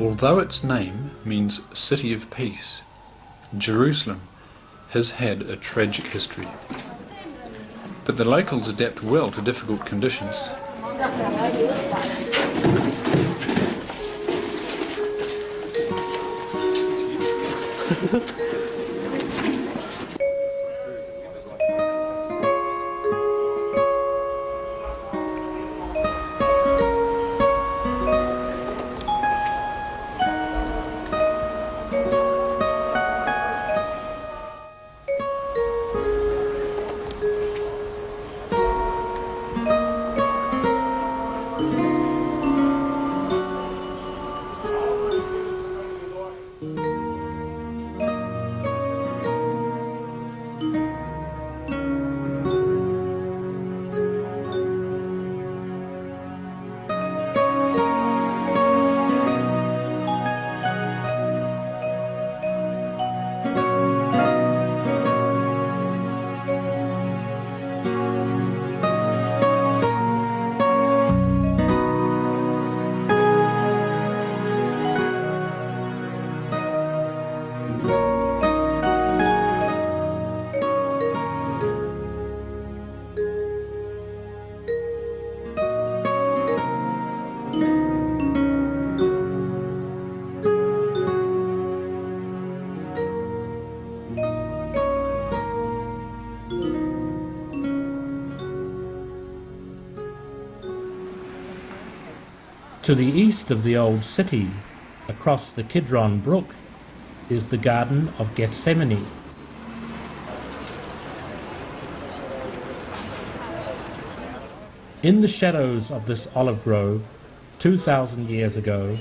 Although its name means City of Peace, Jerusalem has had a tragic history. But the locals adapt well to difficult conditions. To the east of the old city, across the Kidron Brook, is the Garden of Gethsemane. In the shadows of this olive grove, 2,000 years ago,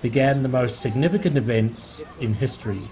began the most significant events in history.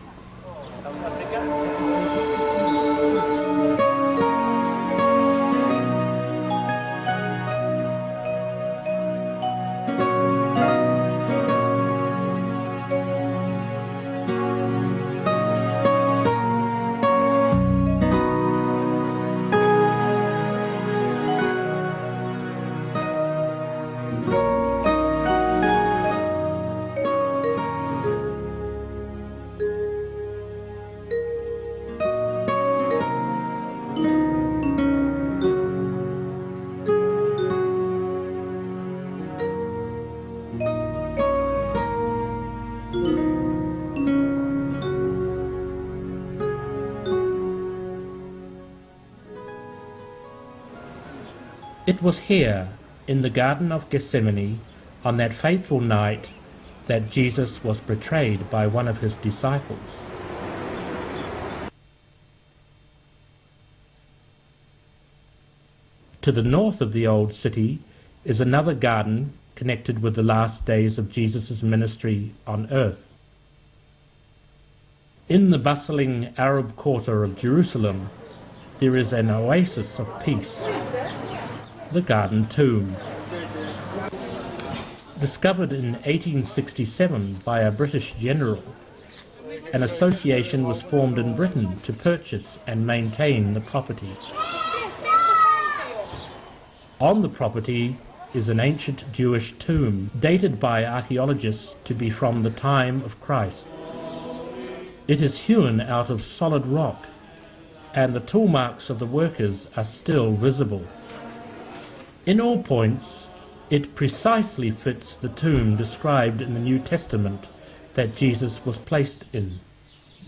It was here, in the Garden of Gethsemane, on that fateful night, that Jesus was betrayed by one of his disciples. To the north of the old city is another garden connected with the last days of Jesus' ministry on earth. In the bustling Arab quarter of Jerusalem, there is an oasis of peace, the Garden Tomb. Discovered in 1867 by a British general, an association was formed in Britain to purchase and maintain the property. On the property is an ancient Jewish tomb dated by archaeologists to be from the time of Christ. It is hewn out of solid rock, and the tool marks of the workers are still visible. In all points, it precisely fits the tomb described in the New Testament that Jesus was placed in,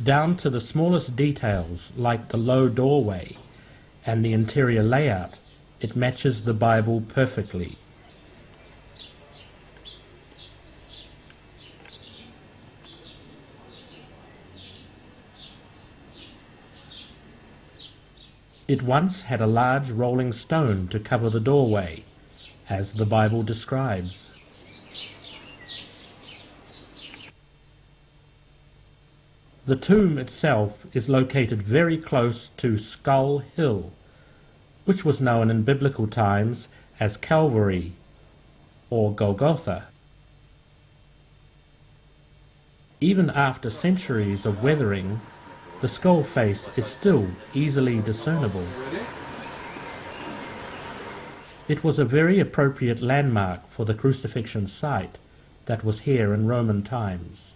down to the smallest details like the low doorway and the interior layout. It matches the Bible perfectly. It once had a large rolling stone to cover the doorway, as the Bible describes. The tomb itself is located very close to Skull Hill, which was known in biblical times as Calvary or Golgotha. Even after centuries of weathering, the skull face is still easily discernible. It was a very appropriate landmark for the crucifixion site, that was here in Roman times.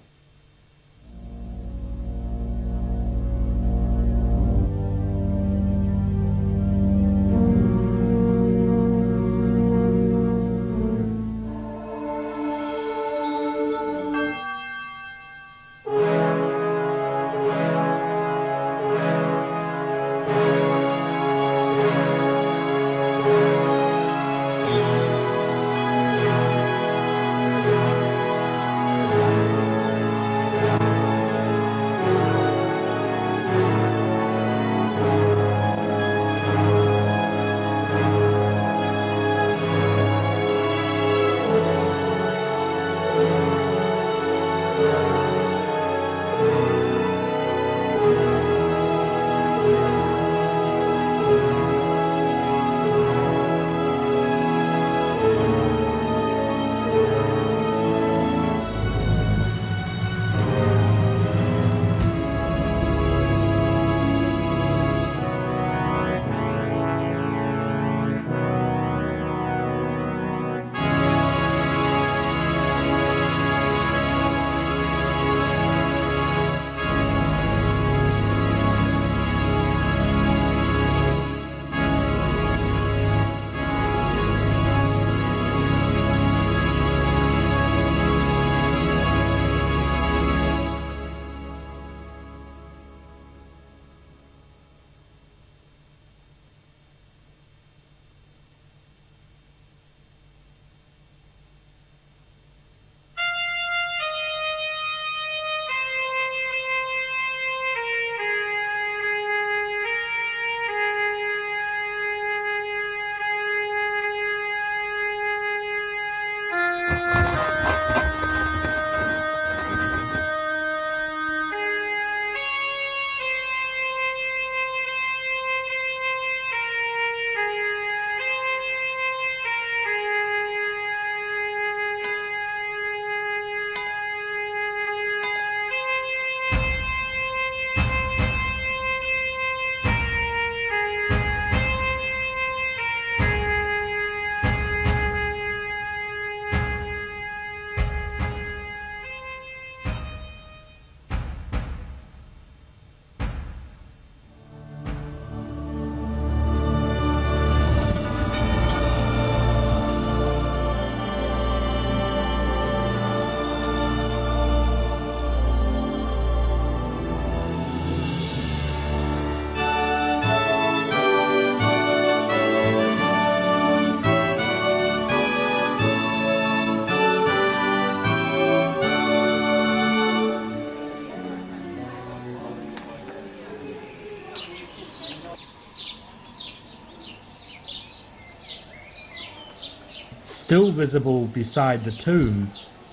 Still visible beside the tomb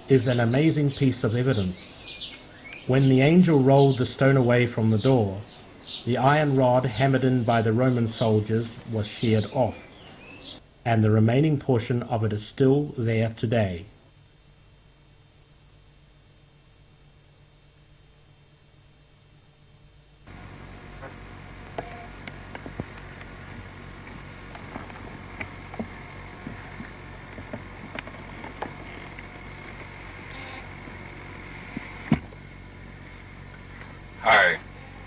is an amazing piece of evidence. When the angel rolled the stone away from the door, the iron rod hammered in by the Roman soldiers was sheared off, and the remaining portion of it is still there today. Hi,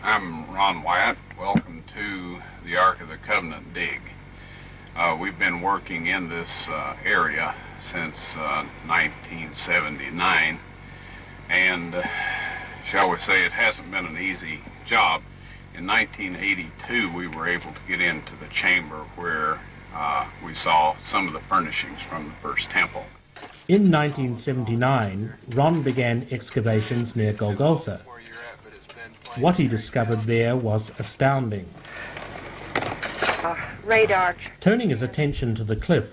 I'm Ron Wyatt. Welcome to the Ark of the Covenant dig. We've been working in this area since 1979, and shall we say it hasn't been an easy job. In 1982 we were able to get into the chamber where we saw some of the furnishings from the first temple. In 1979, Ron began excavations near Golgotha. What he discovered there was astounding. Radar. Turning his attention to the cliff,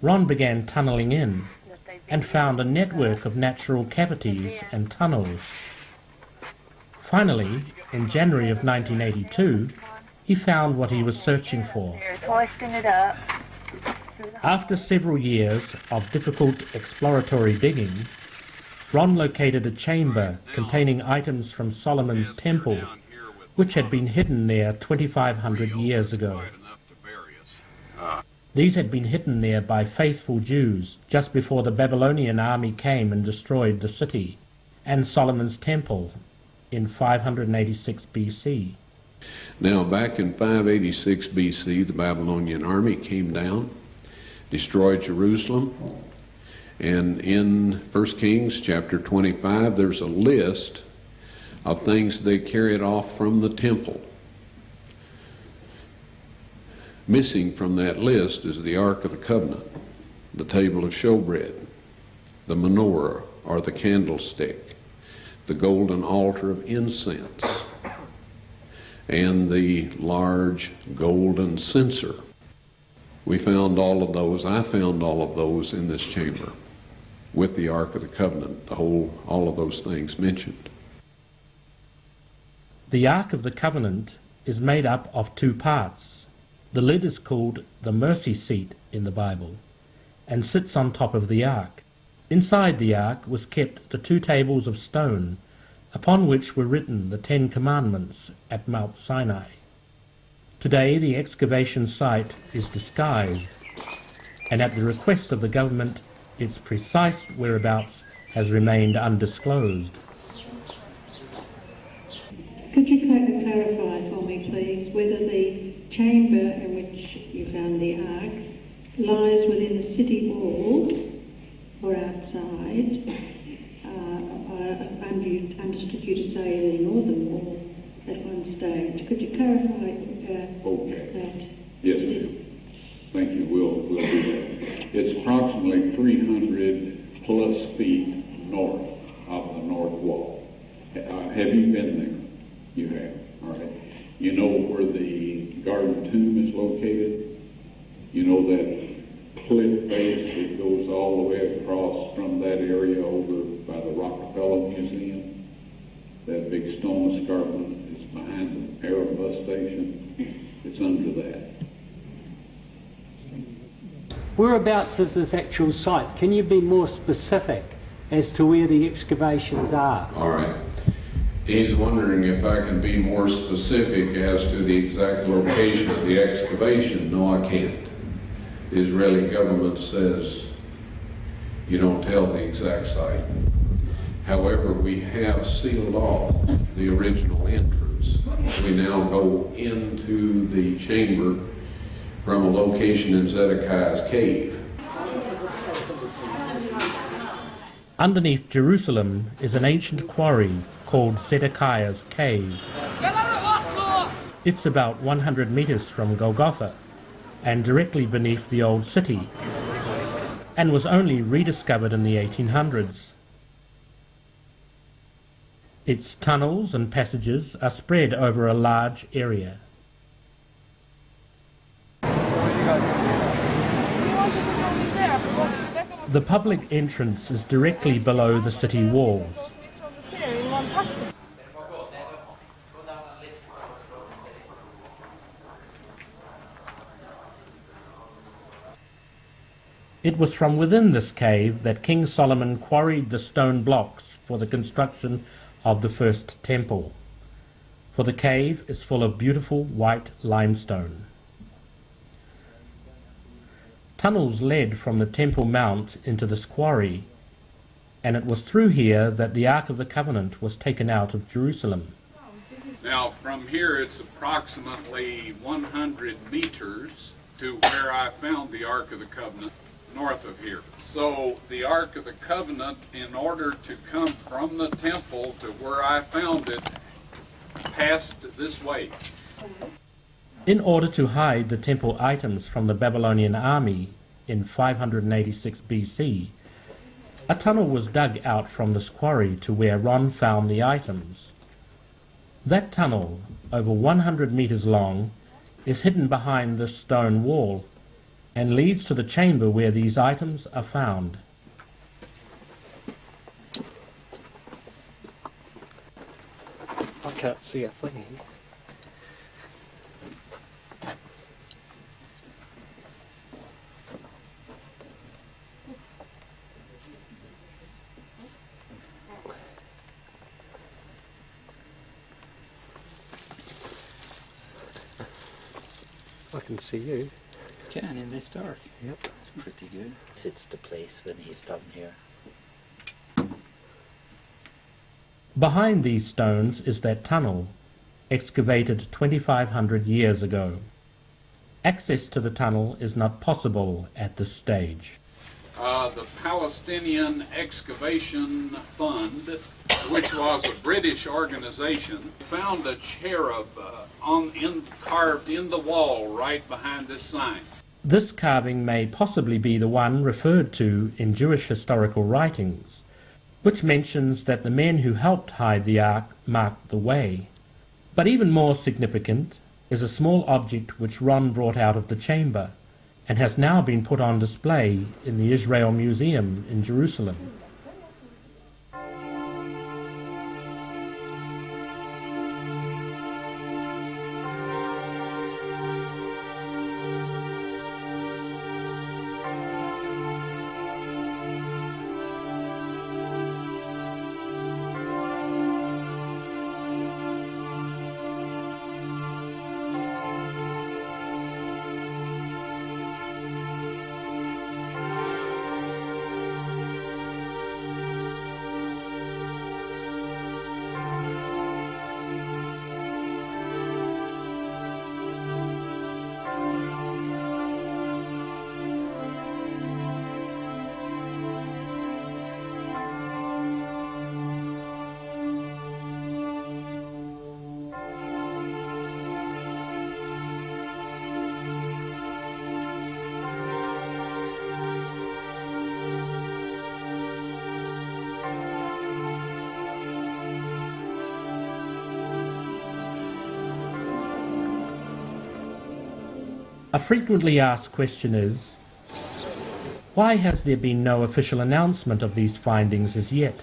Ron began tunneling in and found a network of natural cavities and tunnels. Finally, in January of 1982, he found what he was searching for. There's hoisting it up. After several years of difficult exploratory digging, Ron located a chamber containing items from Solomon's temple, which had been hidden there 2,500 years ago. These had been hidden there by faithful Jews just before the Babylonian army came and destroyed the city and Solomon's temple in 586 BC. Now, back in 586 BC, the Babylonian army came down, destroyed Jerusalem, and in 1 Kings chapter 25, there's a list of things they carried off from the temple. Missing from that list is the Ark of the Covenant, the table of showbread, the menorah or the candlestick, the golden altar of incense, and the large golden censer. We found all of those. I found all of those in this chamber with the Ark of the Covenant, all of those things mentioned. The Ark of the Covenant is made up of two parts. The lid is called the mercy seat in the Bible and sits on top of the ark. Inside the ark was kept the two tables of stone upon which were written the 10 Commandments at Mount Sinai. Today the excavation site is disguised, and at the request of the government its precise whereabouts has remained undisclosed. Could you clarify for me, please, whether the chamber in which you found the ark lies within the city walls or outside? I understood you to say the northern wall at one stage. Could you clarify that? Yes. Thank you. We'll do that. It's approximately 300 plus feet north of the north wall. Have you been there? You have. All right. You know where the garden tomb is located? You know that cliff face that goes all the way across from that area over by the Rockefeller Museum? That big stone escarpment is behind the Arab bus station. It's under that. Whereabouts is this actual site? Can you be more specific as to where the excavations are? All right. He's wondering if I can be more specific as to the exact location of the excavation. No, I can't. The Israeli government says you don't tell the exact site. However, we have sealed off the original entrance. We now go into the chamber from a location in Zedekiah's cave. Underneath Jerusalem is an ancient quarry called Zedekiah's Cave. It's about 100 meters from Golgotha and directly beneath the old city, and was only rediscovered in the 1800s. Its tunnels and passages are spread over a large area. The public entrance is directly below the city walls. It was from within this cave that King Solomon quarried the stone blocks for the construction of the first temple, for the cave is full of beautiful white limestone. Tunnels led from the Temple Mount into this quarry, and it was through here that the Ark of the Covenant was taken out of Jerusalem. Now, from here it's approximately 100 meters to where I found the Ark of the Covenant, north of here. So the Ark of the Covenant, in order to come from the temple to where I found it, passed this way. In order to hide the temple items from the Babylonian army in 586 BC, a tunnel was dug out from this quarry to where Ron found the items. That tunnel, over 100 meters long, is hidden behind this stone wall and leads to the chamber where these items are found. I can't see a thing here. I can see you. Okay, and then they start. Yep. That's pretty good. Sits the place when he's done here. Behind these stones is that tunnel, excavated 2,500 years ago. Access to the tunnel is not possible at this stage. The Palestinian Excavation Fund, which was a British organization, found a cherub carved in the wall right behind this sign. This carving may possibly be the one referred to in Jewish historical writings, which mentions that the men who helped hide the ark marked the way. But even more significant is a small object which Ron brought out of the chamber and has now been put on display in the Israel Museum in Jerusalem. A frequently asked question is, why has there been no official announcement of these findings as yet?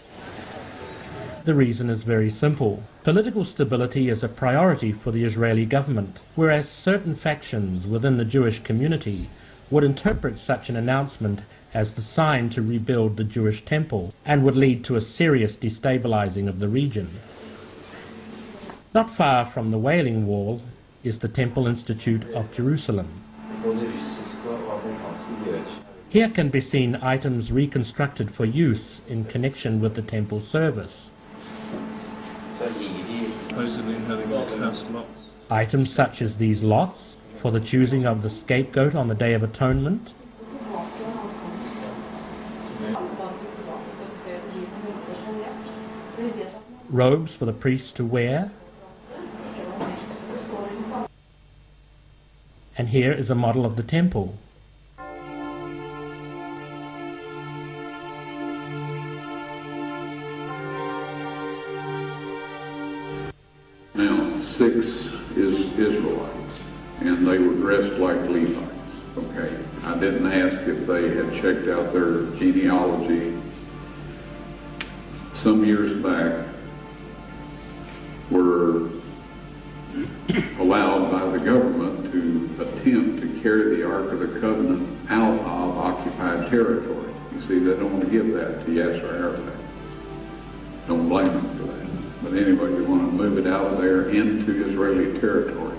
The reason is very simple. Political stability is a priority for the Israeli government, whereas certain factions within the Jewish community would interpret such an announcement as the sign to rebuild the Jewish temple and would lead to a serious destabilizing of the region. Not far from the Wailing Wall is the Temple Institute of Jerusalem. Here can be seen items reconstructed for use in connection with the temple service. Supposedly having cast lots. Items such as these lots for the choosing of the scapegoat on the Day of Atonement, robes for the priests to wear, and here is a model of the temple. Now, 6 is Israelites, and they were dressed like Levites, okay? I didn't ask if they had checked out their genealogy. Some years back, were allowed by the government to attempt to carry the Ark of the Covenant out of occupied territory. You see, they don't want to give that to Yasser Arafat. Don't blame them for that. But anyway, they want to move it out of there into Israeli territory.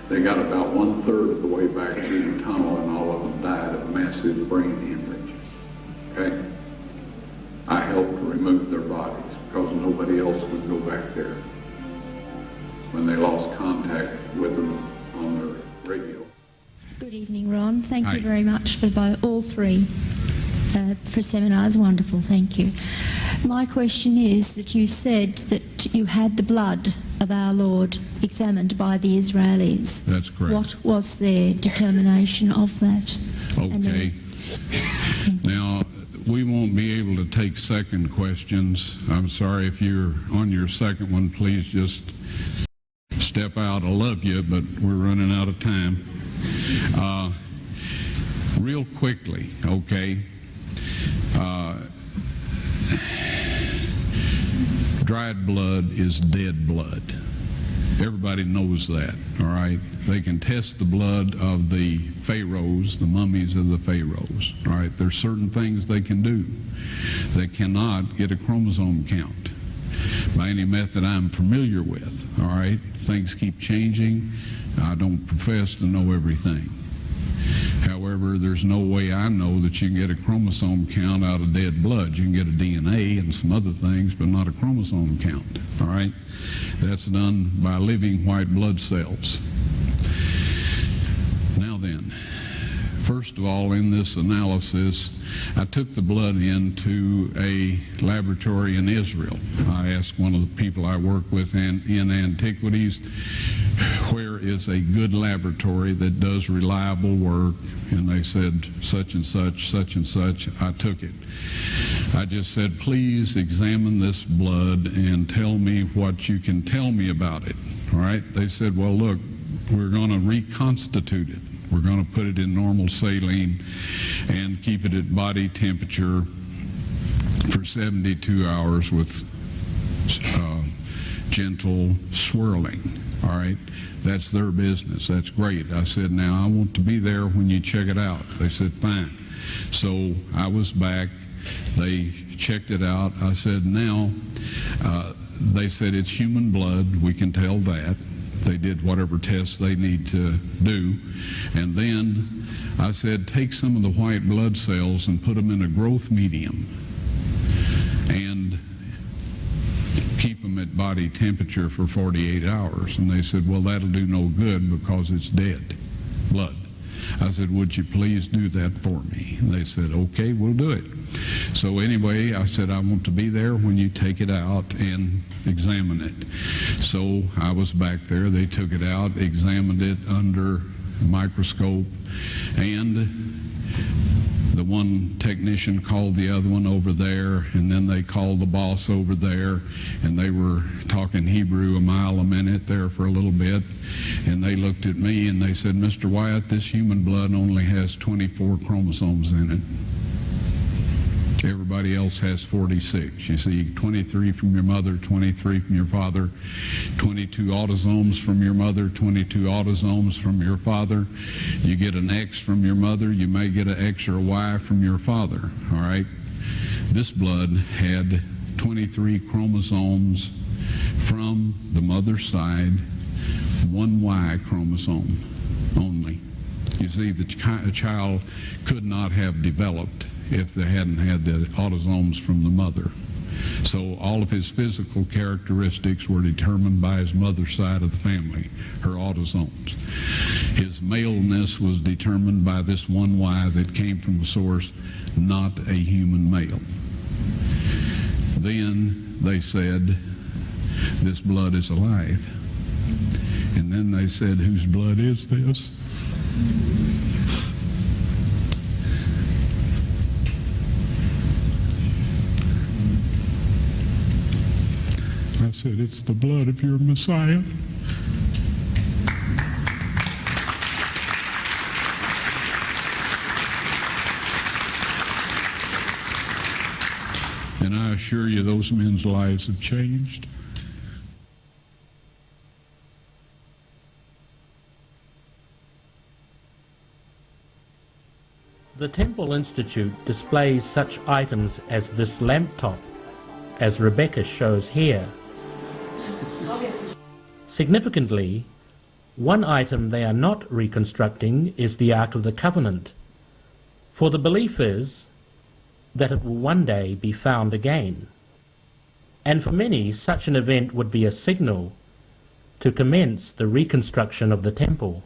They got about 1/3 of the way back through the tunnel, and all of them died of massive brain hemorrhage. Okay? I helped to remove their bodies because nobody else would go back there when they lost contact with them on their radio. Good evening, Ron. Thank you very much for all three for seminars. Wonderful, thank you. My question is that you said that you had the blood of our Lord examined by the Israelis. That's correct. What was their determination of that? Okay. Now, we won't be able to take second questions. I'm sorry if you're on your second one, please just step out. I love you, but we're running out of time. Real quickly, okay. Dried blood is dead blood. Everybody knows that, all right? They can test the blood of the pharaohs, the mummies of the pharaohs, all right? There's certain things they can do. They cannot get a chromosome count by any method I'm familiar with, all right? Things keep changing. I don't profess to know everything. However, However, there's no way I know that you can get a chromosome count out of dead blood. You can get a DNA and some other things, but not a chromosome count, all right? That's done by living white blood cells. Now then, first of all, in this analysis, I took the blood into a laboratory in Israel. I asked one of the people I work with in antiquities, where is a good laboratory that does reliable work? And they said, such and such, such and such. I took it. I just said, please examine this blood and tell me what you can tell me about it. All right? They said, well, look, we're going to reconstitute it. We're going to put it in normal saline and keep it at body temperature for 72 hours with gentle swirling. All right? That's their business. That's great. I said, now I want to be there when you check it out. They said, fine. So I was back. They checked it out. I said, now, they said it's human blood. We can tell that. They did whatever tests they need to do. And then I said, take some of the white blood cells and put them in a growth medium and keep them at body temperature for 48 hours. And they said, well, that'll do no good because it's dead blood. I said, would you please do that for me? And they said, okay, we'll do it. So anyway, I said, I want to be there when you take it out and examine it. So I was back there. They took it out, examined it under a microscope, and the one technician called the other one over there, and then they called the boss over there, and they were talking Hebrew a mile a minute there for a little bit, and they looked at me and they said, Mr. Wyatt, this human blood only has 24 chromosomes in it. Everybody else has 46. You see, 23 from your mother, 23 from your father, 22 autosomes from your mother, 22 autosomes from your father. You get an X from your mother, you may get an X or a Y from your father, all right? This blood had 23 chromosomes from the mother's side, one Y chromosome only. You see, the child could not have developed if they hadn't had the autosomes from the mother. So all of his physical characteristics were determined by his mother's side of the family, her autosomes. His maleness was determined by this one Y that came from a source, not a human male. Then they said, this blood is alive. And then they said, whose blood is this? I said, it's the blood of your Messiah. And I assure you, those men's lives have changed. The Temple Institute displays such items as this lamp top, as Rebecca shows here. Significantly, one item they are not reconstructing is the Ark of the Covenant, for the belief is that it will one day be found again. And for many, such an event would be a signal to commence the reconstruction of the temple.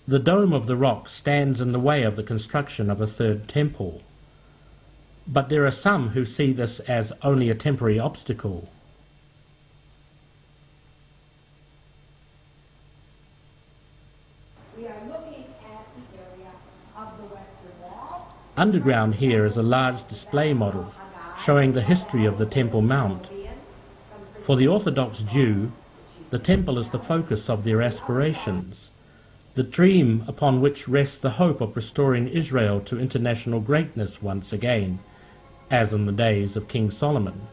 The Dome of the Rock stands in the way of the construction of a third temple, but there are some who see this as only a temporary obstacle. We are looking at the area of the western wall. Underground here is a large display model showing the history of the Temple Mount. For the Orthodox Jew, the temple is the focus of their aspirations, the dream upon which rests the hope of restoring Israel to international greatness once again, as in the days of King Solomon.